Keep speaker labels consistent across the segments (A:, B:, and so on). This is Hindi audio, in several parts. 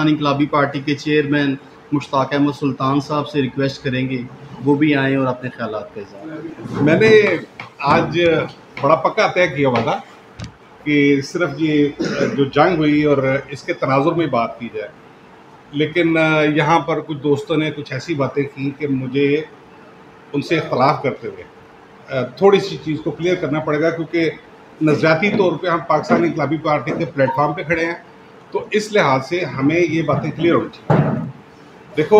A: पाकिस्तान इनकलाबी पार्टी के चेयरमैन मुश्ताक अहमद सुल्तान साहब से रिक्वेस्ट करेंगे वो भी आएँ और अपने ख्यालात का इज़हार।
B: मैंने आज बड़ा पक्का तय किया हुआ था कि सिर्फ ये जो जंग हुई और इसके तनाजुर में बात की जाए, लेकिन यहाँ पर कुछ दोस्तों ने कुछ ऐसी बातें की कि मुझे उनसे इख्तलाफ करते हुए थोड़ी सी चीज़ को क्लियर करना पड़ेगा, क्योंकि नज़रियाती तौर पे हम पाकिस्तान इनकलाबी पार्टी के प्लेटफॉर्म पे खड़े हैं, तो इस लिहाज से हमें ये बातें क्लियर होनी चाहिए। देखो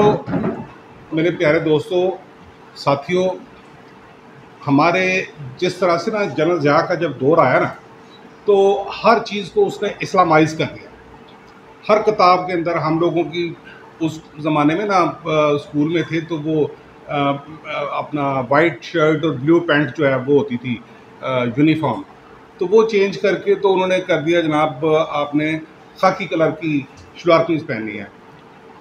B: मेरे प्यारे दोस्तों, साथियों, हमारे जिस तरह से ना जनरल ज़िया का जब दौर आया ना, तो हर चीज़ को उसने इस्लामाइज़ कर दिया। हर किताब के अंदर हम लोगों की उस ज़माने में ना स्कूल में थे तो वो अपना वाइट शर्ट और ब्लू पैंट जो है वो होती थी यूनिफॉर्म, तो वो चेंज करके तो उन्होंने कर दिया जनाब आपने खाकी कलर की शलवार कमीज़ पहननी है।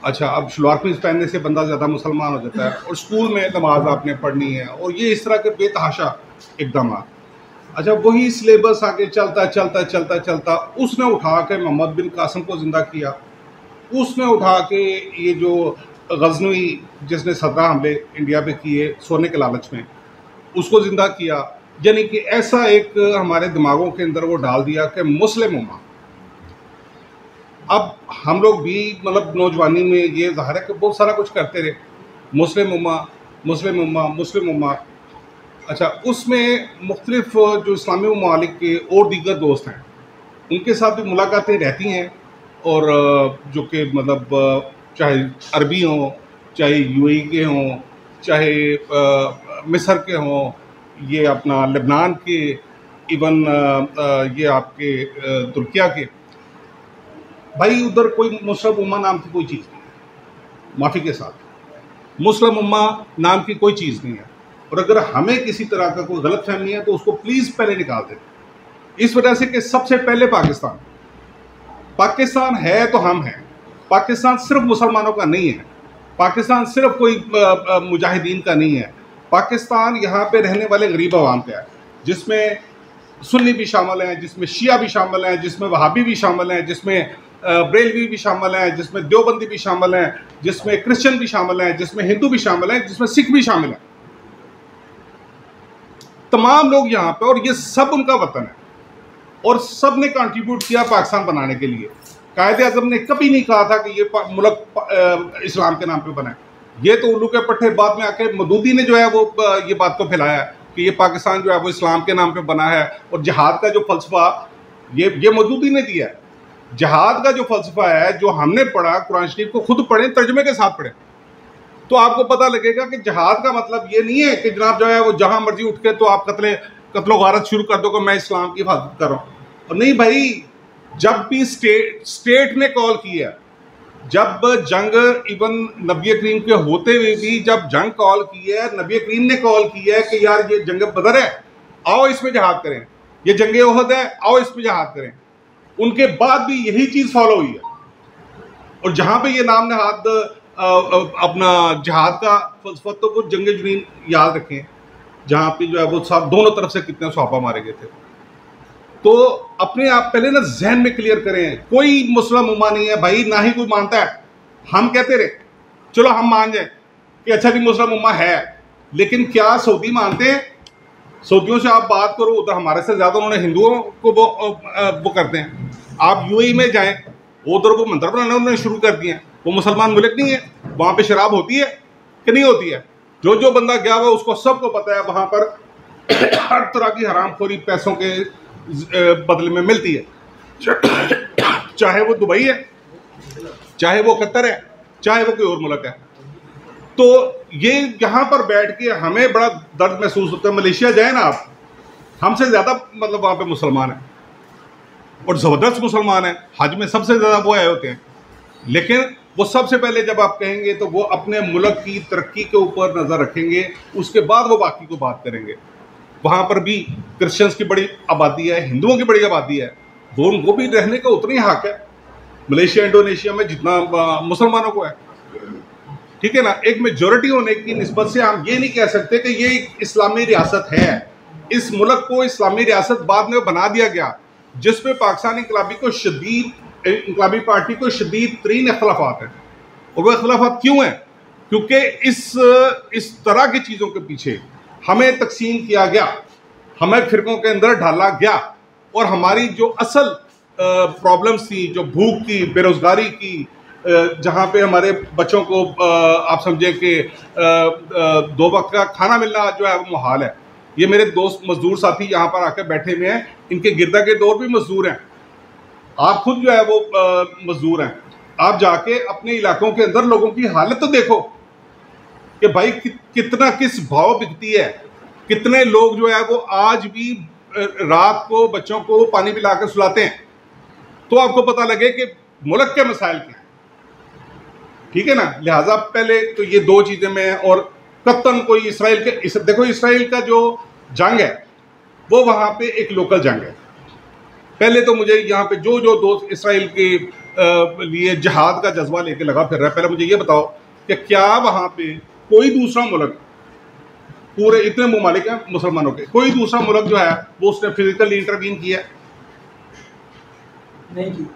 B: अच्छा, अब शलवार कमीज़ पहनने से बंदा ज़्यादा मुसलमान हो जाता है, और स्कूल में नमाज आपने पढ़नी है, और ये इस तरह के बेतहाशा इकदाम। अच्छा, वही सिलेबस आगे चलता चलता चलता चलता उसने उठा के मोहम्मद बिन कासिम को ज़िंदा किया, उसने उठा के ये जो गजनवी जिसने 17 हमले इंडिया पे किए सोने के लालच में, उसको ज़िंदा किया। यानी कि ऐसा एक हमारे दिमागों के अंदर वो डाल दिया कि मुस्लिम उम्मा। अब हम लोग भी मतलब नौजवानी में ये ज़ाहिर है कि बहुत सारा कुछ करते रहे, मुस्लिम उम्मा मुस्लिम उम्मा मुस्लिम उम्मा। अच्छा, उसमें मुख्तलिफ जो इस्लामी ममालिक के और दीगर दोस्त हैं उनके साथ भी मुलाकातें रहती हैं, और जो कि मतलब चाहे अरबी हों, चाहे यूएई के हों, चाहे मिस्र के हों, ये अपना लेबनान के, इवन ये आपके तुर्किया के, भाई उधर कोई मुस्लिम उम्मा नाम की कोई चीज़ नहीं है। माफ़ी के साथ मुस्लिम उम्मा नाम की कोई चीज़ नहीं है, और अगर हमें किसी तरह का कोई गलत फहमी है तो उसको प्लीज़ पहले निकाल दें, इस वजह से कि सबसे पहले पाकिस्तान है तो हम हैं। पाकिस्तान सिर्फ मुसलमानों का नहीं है, पाकिस्तान सिर्फ कोई मुजाहिदीन का नहीं है। पाकिस्तान यहाँ पे रहने वाले गरीब आवाम का है, जिसमें सुन्नी भी शामिल हैं, जिसमें शिया भी शामिल हैं, जिसमें वहाबी भी शामिल हैं, जिसमें बरेलवी भी शामिल हैं, जिसमें देवबंदी भी शामिल हैं, जिसमें क्रिश्चियन भी शामिल हैं, जिसमें हिंदू भी शामिल हैं, जिसमें सिख भी शामिल हैं। तमाम लोग यहाँ पे, और ये सब उनका वतन है, और सब ने कंट्रीब्यूट किया पाकिस्तान बनाने के लिए। कायद-ए-आज़म ने कभी नहीं कहा था कि ये मुल्क इस्लाम के नाम पे बना है। ये तो उल्लू के पट्टे बाद में आके मदूदी ने जो है वो ये बात को फैलाया है कि ये पाकिस्तान जो है वो इस्लाम के नाम पे बना है, और जिहाद का जो फ़लसफ़ा ये मदूदी ने दिया है। जिहाद का जो फ़लसफ़ा है, जो हमने पढ़ा, कुरान शरीफ को खुद पढ़ें, तर्जुमे के साथ पढ़ें, तो आपको पता लगेगा कि जिहाद का मतलब ये नहीं है कि जनाब जो है वो जहाँ मर्जी उठ के तो आप कत्लो गारत शुरू कर दो कि मैं इस्लाम की हिफाजत कर रहा हूँ। और नहीं भाई, जब भी स्टेट ने कॉल किया, जब जंग इवन नबी करीम के होते हुए भी जब जंग कॉल की है, नबी करीम ने कॉल किया है कि यार ये जंग बदर है, आओ इसमें जहाद करें, ये जंग ओहद है, आओ इसमें जहाद करें, उनके बाद भी यही चीज़ फॉलो हुई है। और जहाँ पे ये नाम नहाद अपना जिहाद का फलसफा, तो वो जंग जुनीन याद रखें, जहाँ पे जो है वो सब दोनों तरफ से कितने सौंपा मारे गए थे। तो अपने आप पहले ना जहन में क्लियर करें, कोई मुस्लिम उम्मा नहीं है भाई, ना ही कोई मानता है। हम कहते रहे, चलो हम मान जाए कि अच्छा भी मुस्लिम उम्मा है, लेकिन क्या सऊदी मानते हैं? सऊदियों से आप बात करो, उधर हमारे से ज़्यादा उन्होंने हिंदुओं को वो करते हैं। आप यूएई में जाएं, उधर वो मंदिर बनाना उन्होंने शुरू कर दिए हैं। वो मुसलमान मुल्क नहीं है, वहाँ पे शराब होती है कि नहीं होती है? जो बंदा गया हुआ उसको सबको पता है, वहाँ पर हर तरह की हरामखोरी पैसों के बदले में मिलती है, चाहे वो दुबई है, चाहे वो कतर है, चाहे वो कोई और मुल्क है। तो ये यहाँ पर बैठ के हमें बड़ा दर्द महसूस होता है। मलेशिया जाए ना आप, हमसे ज़्यादा मतलब वहाँ पे मुसलमान हैं, और ज़बरदस्त मुसलमान हैं, हज में सबसे ज़्यादा वो आए होते हैं। लेकिन वो सबसे पहले जब आप कहेंगे तो वो अपने मुल्क की तरक्की के ऊपर नज़र रखेंगे, उसके बाद वो बाकी को बात करेंगे। वहाँ पर भी क्रिश्चियंस की बड़ी आबादी है, हिंदुओं की बड़ी आबादी है, वो उनको भी रहने का उतना ही हक है मलेशिया इंडोनेशिया में जितना मुसलमानों को है, ठीक है ना। एक मेजॉरिटी होने की निस्बत से हम ये नहीं कह सकते कि ये एक इस्लामी रियासत है। इस मुल्क को इस्लामी रियासत बाद में बना दिया गया, जिसपे पाकिस्तान इनकलाबी को शदीद इनकलाबी पार्टी को शदीद तरीन अख्तलाफात हैं। और वो अख्तलाफात क्यों हैं? क्योंकि इस तरह की चीज़ों के पीछे हमें तकसीम किया गया, हमें फिरकों के अंदर ढाला गया, और हमारी जो असल प्रॉब्लम्स थी, जो भूख की, बेरोज़गारी की, जहाँ पे हमारे बच्चों को आप समझे कि 2 वक्त का खाना मिलना जो है वो मुहाल है। ये मेरे दोस्त मजदूर साथी यहाँ पर आकर बैठे हुए हैं, इनके गिरदा के दौर भी मजदूर हैं, आप खुद जो है वो मजदूर हैं। आप जाके अपने इलाकों के अंदर लोगों की हालत तो देखो कि भाई कितना किस भाव बिकती है। कितने लोग जो है वो आज भी रात को बच्चों को पानी पिला कर सुलाते हैं, तो आपको पता लगे कि मुल्क के मसाइल क्या हैं। ठीक है ना? लिहाजा पहले तो ये 2 चीज़ें में, और कत्तन कोई इसराइल के देखो, इसराइल का जो जंग है वो वहाँ पे एक लोकल जंग है। पहले तो मुझे यहाँ पे जो दोस्त इसराइल के लिए जिहाद का जज्बा लेके लगा फिर रहा है, पहले मुझे ये बताओ कि क्या वहाँ पे कोई दूसरा मुल्क, पूरे इतने ममालिक हैं मुसलमानों के, कोई दूसरा मुल्क जो है वो उसने फिजिकली इंटरवीन किया? नहीं।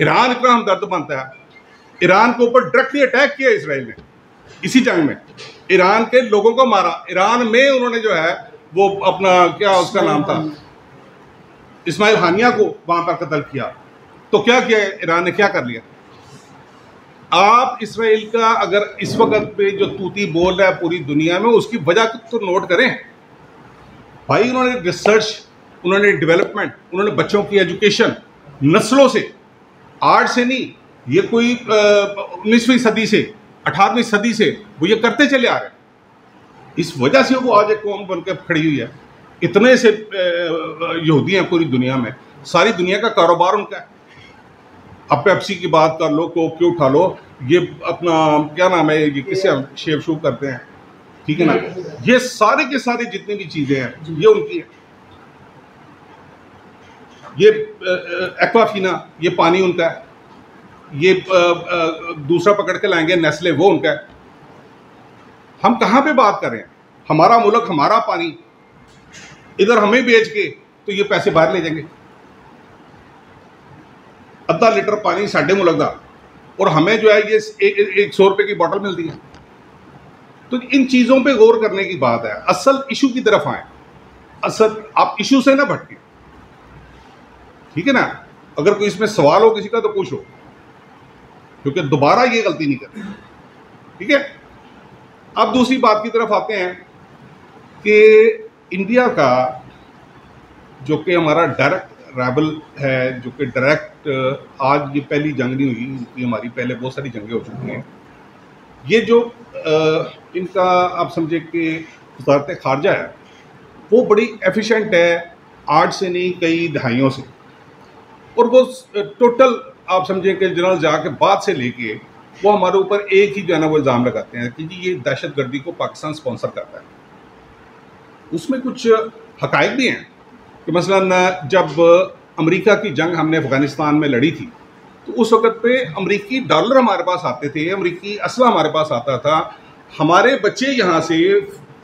B: ईरान इतना हमदर्द बनता है, ईरान के ऊपर डायरेक्टली अटैक किया इसराइल ने इसी जंग में, ईरान के लोगों को मारा। ईरान में उन्होंने जो है वो अपना क्या उसका नाम था, इस्माइल हानिया को वहां पर कत्ल किया। तो क्या किया ईरान ने, क्या कर लिया? आप इसराइल का अगर इस वक्त पे जो तूती बोल रहा है पूरी दुनिया में, उसकी वजह तो नोट करें भाई। उन्होंने रिसर्च, उन्होंने डेवलपमेंट, उन्होंने बच्चों की एजुकेशन नस्लों से, आर्ट से नहीं, ये कोई 19वीं सदी से, 18वीं सदी से वो ये करते चले आ रहे हैं। इस वजह से वो आज एक कौम बनकर खड़ी हुई है। इतने से यहूदी हैं पूरी दुनिया में, सारी दुनिया का कारोबार उनका है। अब पेप्सी की बात कर लो, कोक की उठा लो, ये अपना क्या नाम है, ये किसे हम शेव शूव करते हैं, ठीक है ना, ये सारे के सारे जितनी भी चीज़ें हैं ये उनकी है। ये एक्वाफिना, ये पानी उनका है। ये दूसरा पकड़ के लाएंगे नेस्ले, वो उनका है। हम कहाँ पे बात कर रहे हैं? हमारा मुल्क, हमारा पानी इधर हमें बेच के तो ये पैसे बाहर ले जाएंगे। आधा लीटर पानी साढ़े मुल्क का, और हमें जो है ये 100 रुपये की बोतल मिलती है। तो इन चीज़ों पे गौर करने की बात है। असल इशू की तरफ आए, असल आप इशू से ना भटके, ठीक है ना? अगर कोई इसमें सवाल हो किसी का तो पूछो, क्योंकि दोबारा ये गलती नहीं करनी, ठीक है? अब दूसरी बात की तरफ आते हैं कि इंडिया का जो कि हमारा डायरेक्ट राइवल है, जो कि डायरेक्ट, आज ये पहली जंग नहीं हुई, हमारी पहले बहुत सारी जंगें हो चुकी हैं। ये जो इनका आप समझे कि वज़ारत ख़ारजा है वो बड़ी एफिशिएंट है, आज से नहीं कई दहाइयों से, और वो टोटल आप समझे कि जनरल ज़िया के बाद से लेके वो हमारे ऊपर एक ही जो है ना वो इल्ज़ाम लगाते हैं कि जी ये दहशतगर्दी को पाकिस्तान स्पॉन्सर करता है। उसमें कुछ हक़ाइक़ भी हैं कि मसलन जब अमेरिका की जंग हमने अफ़गानिस्तान में लड़ी थी तो उस वक़्त पे अमेरिकी डॉलर हमारे पास आते थे, अमेरिकी असला हमारे पास आता था, हमारे बच्चे यहाँ से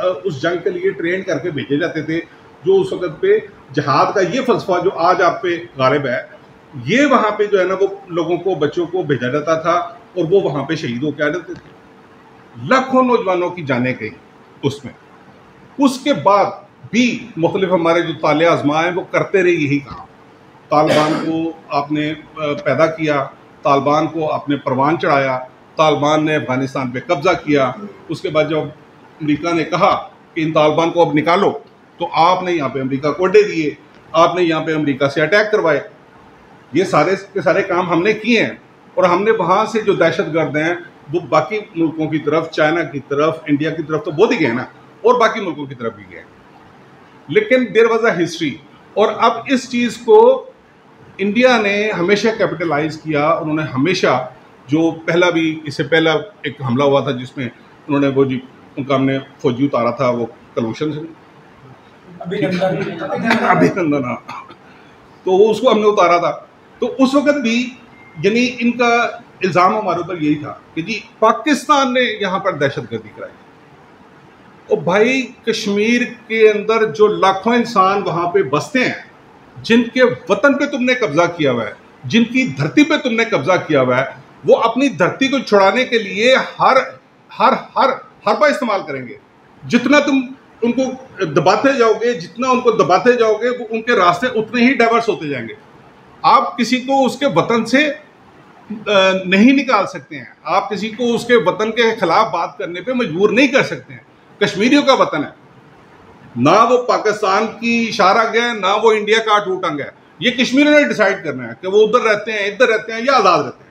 B: उस जंग के लिए ट्रेन करके भेजे जाते थे, जो उस वक़्त पे जहाद का ये फ़लसफ़ा जो आज आप पे गालिब है, ये वहाँ पे जो है ना वो लोगों को, बच्चों को भेजा जाता था और वो वहाँ पे शहीद होकर आ जाते थे। लाखों नौजवानों की जानें गई उसमें। उसके बाद भी मुख्तलिफ हमारे जो ताले आज़मा हैं वो करते रहे यही काम। तालिबान को आपने पैदा किया, तालिबान को आपने परवान चढ़ाया, तालिबान ने अफ़गानिस्तान पे कब्ज़ा किया। उसके बाद जब अमेरिका ने कहा कि इन तालिबान को अब निकालो, तो आपने यहाँ पे अमेरिका को अड्डे दिए, आपने यहाँ पे अमेरिका से अटैक करवाए। ये सारे के सारे काम हमने किए हैं, और हमने वहाँ से जो दहशतगर्द हैं वो बाकी मुल्कों की तरफ, चाइना की तरफ, इंडिया की तरफ तो बहुत ही गए ना, और बाकी मुल्कों की तरफ भी गए। लेकिन देयर वाज अ हिस्ट्री, और अब इस चीज़ को इंडिया ने हमेशा कैपिटलाइज किया। उन्होंने हमेशा, जो पहला भी, इससे पहला एक हमला हुआ था जिसमें उन्होंने वो जी उनका हमने फौजी उतारा था, वो कलूशन से अभिनंदन, तो उसको हमने उतारा था। तो उस वक़्त भी यानी इनका इल्ज़ाम हमारे ऊपर यही था कि जी पाकिस्तान ने यहाँ पर दहशतगर्दी कराई। और भाई कश्मीर के अंदर जो लाखों इंसान वहाँ पे बसते हैं, जिनके वतन पे तुमने कब्जा किया हुआ है, जिनकी धरती पे तुमने कब्जा किया हुआ है, वो अपनी धरती को छुड़ाने के लिए हर हर हर हरबा इस्तेमाल करेंगे। जितना तुम उनको दबाते जाओगे, जितना उनको दबाते जाओगे, वो उनके रास्ते उतने ही डाइवर्स होते जाएंगे। आप किसी को उसके वतन से नहीं निकाल सकते हैं, आप किसी को उसके वतन के खिलाफ बात करने पे मजबूर नहीं कर सकते हैं। कश्मीरियों का वतन है, ना वो पाकिस्तान की इशारा गया, ना वो इंडिया का टूट अंग है। ये कश्मीरियों ने डिसाइड करना है कि वो उधर रहते हैं, इधर रहते हैं या आज़ाद रहते हैं।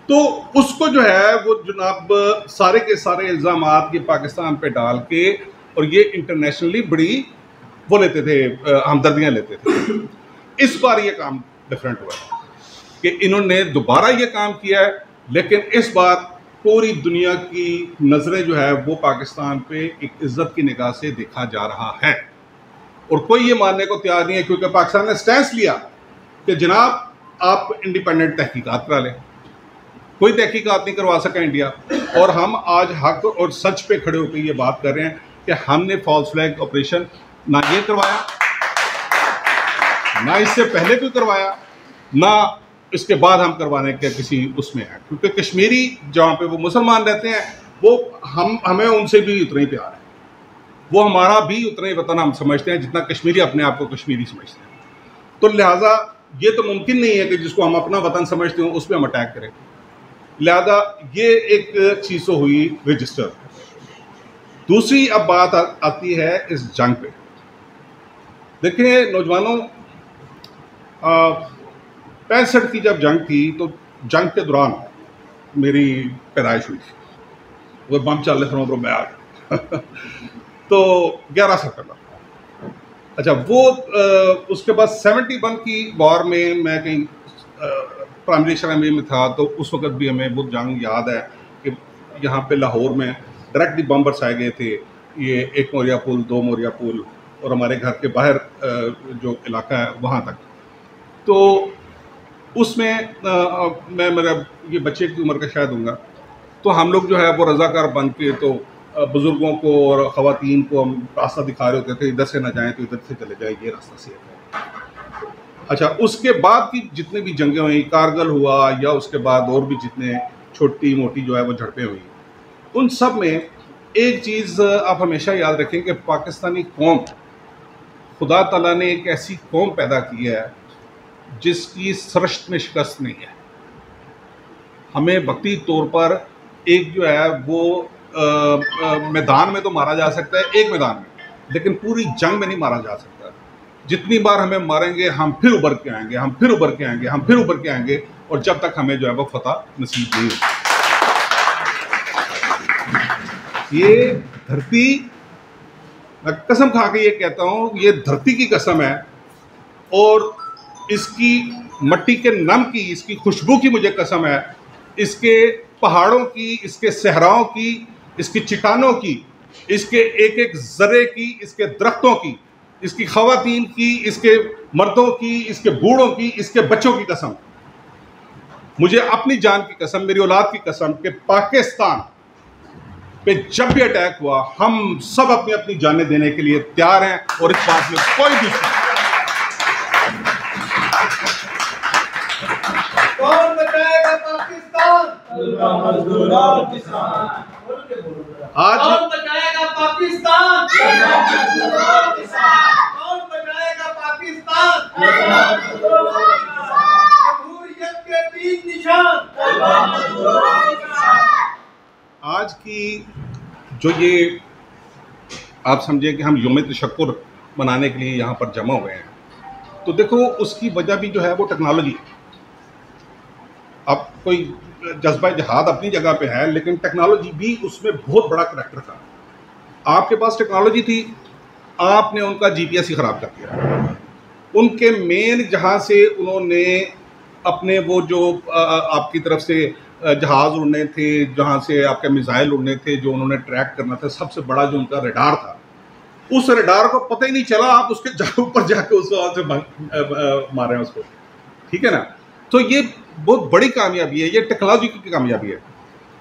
B: तो उसको जो है वो जनाब सारे के सारे इल्ज़ामात ये पाकिस्तान पे डाल के, और ये इंटरनेशनली बड़ी वो लेते थे, हमदर्दियाँ लेते थे। इस बार ये काम डिफरेंट हुआ है कि इन्होंने दोबारा ये काम किया है, लेकिन इस बार पूरी दुनिया की नज़रें जो है वो पाकिस्तान पे एक इज्जत की निगाह से देखा जा रहा है, और कोई ये मानने को तैयार नहीं है, क्योंकि पाकिस्तान ने स्टैंस लिया कि जनाब आप इंडिपेंडेंट तहकीकात करा लें। कोई तहकीकात नहीं करवा सका इंडिया, और हम आज हक और सच पे खड़े होकर ये बात कर रहे हैं कि हमने फॉल्स फ्लैग ऑपरेशन ना ये करवाया, ना इससे पहले कोई करवाया, ना इसके बाद हम करवाने के किसी उसमें है। क्योंकि कश्मीरी जहाँ पे वो मुसलमान रहते हैं, वो हमें उनसे भी उतना ही प्यार है, वो हमारा भी उतना ही वतन हम समझते हैं जितना कश्मीरी अपने आप को कश्मीरी समझते हैं। तो लिहाजा ये तो मुमकिन नहीं है कि जिसको हम अपना वतन समझते हो उस पर हम अटैक करें। लिहाजा ये एक चीज़ तो हुई रजिस्टर। दूसरी अब बात आती है इस जंग पे। देखिए नौजवानों, 65 की जब जंग थी तो जंग के दौरान मेरी पैदाइश हुई थी, वो बम चल रहे थे मैं आ तो 11 सितंबर। अच्छा, वो उसके बाद 71 की वॉर में मैं कहीं प्राइमरी शरामी में था, तो उस वक्त भी हमें वो जंग याद है कि यहाँ पे लाहौर में डायरेक्टली बम बरसाए गए थे। ये 1 मोरिया पुल, 2 मोरिया पुल, और हमारे घर के बाहर जो इलाका है वहाँ तक। तो उसमें मैं मेरा ये बच्चे की उम्र का शायद होगा, तो हम लोग जो है वो रज़ाकार बन के तो बुज़ुर्गों को और ख़वातीन को हम रास्ता दिखा रहे होते थे, इधर से ना जाएं तो इधर से चले जाएं, ये रास्ता सेफ है। अच्छा, उसके बाद की जितनी भी जंगें हुई, कारगिल हुआ या उसके बाद और भी जितने छोटी मोटी जो है वो झड़पें हुई, उन सब में एक चीज़ आप हमेशा याद रखें कि पाकिस्तानी कौम, खुदा ताला ने एक ऐसी कौम पैदा की है जिसकी सरश्त में शिकस्त नहीं है। हमें वक्ती तौर पर एक जो है वो मैदान में तो मारा जा सकता है, एक मैदान में, लेकिन पूरी जंग में नहीं मारा जा सकता। जितनी बार हमें मारेंगे हम फिर उभर के आएंगे, हम फिर उभर के आएंगे, हम फिर उभर के आएंगे, और जब तक हमें जो है वो फतह नसीब नहीं होगी। ये धरती, मैं कसम खा के ये कहता हूँ, ये धरती की कसम है, और इसकी मट्टी के नम की, इसकी खुशबू की मुझे कसम है, इसके पहाड़ों की, इसके सहराओं की, इसकी चट्टानों की, इसके एक एक ज़र्रे की, इसके दरख्तों की, इसकी ख़वातीन की, इसके मर्दों की, इसके बूढ़ों की, इसके बच्चों की कसम। मुझे अपनी जान की कसम, मेरी औलाद की कसम कि पाकिस्तान पे जब भी अटैक हुआ हम सब अपनी अपनी जानें देने के लिए तैयार हैं, और इस बात में कोई दुश्मन।
C: कौन बचाएगा पाकिस्तान? मजदूर और किसान।
B: आज
C: कौन बचाएगा पाकिस्तान? मजदूर और किसान। कौन बचाएगा पाकिस्तान? मजदूर और किसान। जमहूरियत के 3 निशान। मजदूर और किसान।
B: आज की जो ये आप समझे कि हम यौम तशक्कुर मनाने के लिए यहाँ पर जमा हुए हैं, तो देखो उसकी वजह भी जो है वो टेक्नोलॉजी है। अब कोई जज्बा जिहाद अपनी जगह पे है, लेकिन टेक्नोलॉजी भी उसमें बहुत बड़ा करैक्टर था। आपके पास टेक्नोलॉजी थी, आपने उनका जीपीएस ही ख़राब कर दिया। उनके मेन जहाँ से उन्होंने अपने वो जो आपकी तरफ से जहाज़ उड़ने थे, जहाँ से आपके मिसाइल उड़ने थे, जो उन्होंने ट्रैक करना था, सबसे बड़ा जो उनका रडार था, उस रडार को पता ही नहीं चला आप उसके ऊपर जाके उस से मारे हैं उसको। ठीक है ना? तो ये बहुत बड़ी कामयाबी है, ये टेक्नोलॉजी की कामयाबी है।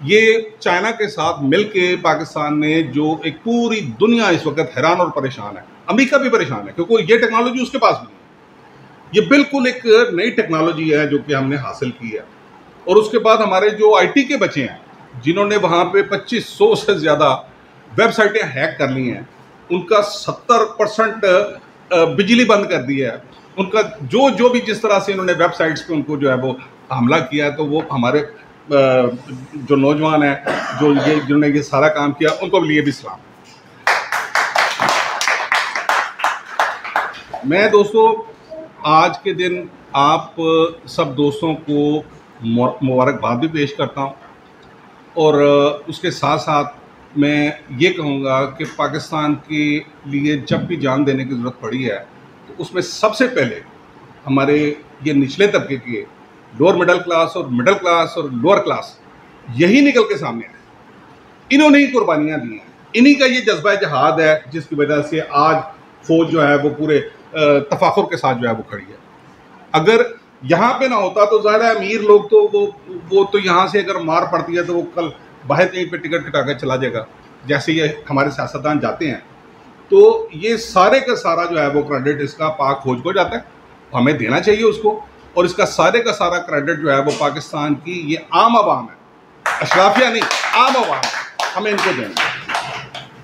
B: ये चाइना के साथ मिलके पाकिस्तान ने जो एक पूरी दुनिया इस वक्त हैरान और परेशान है, अमेरिका भी परेशान है, क्योंकि ये टेक्नोलॉजी उसके पास भी है। ये बिल्कुल एक नई टेक्नोलॉजी है जो कि हमने हासिल की है। और उसके बाद हमारे जो आईटी के बच्चे हैं जिन्होंने वहाँ पे 2500 से ज़्यादा वेबसाइटें हैक कर ली हैं, उनका 70% बिजली बंद कर दी है। उनका जो भी जिस तरह से इन्होंने वेबसाइट्स पे उनको जो है वो हमला किया है, तो वो हमारे जो नौजवान हैं जिन्होंने ये सारा काम किया, उनको लिए भी सलाम। मैं दोस्तों आज के दिन आप सब दोस्तों को मुबारकबाद भी पेश करता हूँ, और उसके साथ साथ मैं ये कहूँगा कि पाकिस्तान के लिए जब भी जान देने की ज़रूरत पड़ी है तो उसमें सबसे पहले हमारे ये निचले तबके के लोअर मिडिल क्लास और लोअर क्लास यही निकल के सामने आए। इन्होंने ही कुर्बानियाँ दी हैं, इन्हीं का ये जज्बा जहाद है जिसकी वजह से आज फौज जो है वो पूरे तफाखुर के साथ जो है वो खड़ी है। अगर यहाँ पे ना होता तो ज़्यादा अमीर लोग तो वो तो यहाँ से अगर मार पड़ती है तो वो कल बाहर कहीं पे टिकट कटा कर चला जाएगा। जैसे ये हमारे सियासतदान जाते हैं तो ये सारे का सारा जो है वो क्रेडिट इसका पाक फौज को जाता है, हमें देना चाहिए उसको। और इसका सारे का सारा क्रेडिट जो है वो पाकिस्तान की ये आम आवाम है, अशराफिया नहीं, आम आवाम, हमें इनको देना है।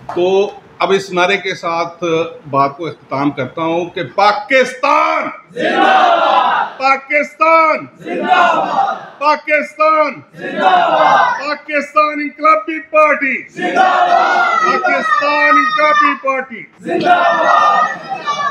B: तो अब इस नारे के साथ बात को इख्तिताम करता हूं कि पाकिस्तान जिंदाबाद, पाकिस्तान जिंदाबाद, पाकिस्तान जिंदाबाद, पाकिस्तान इंकलाबी पार्टी जिंदाबाद, पाकिस्तान इंकलाबी पार्टी जिंदाबाद।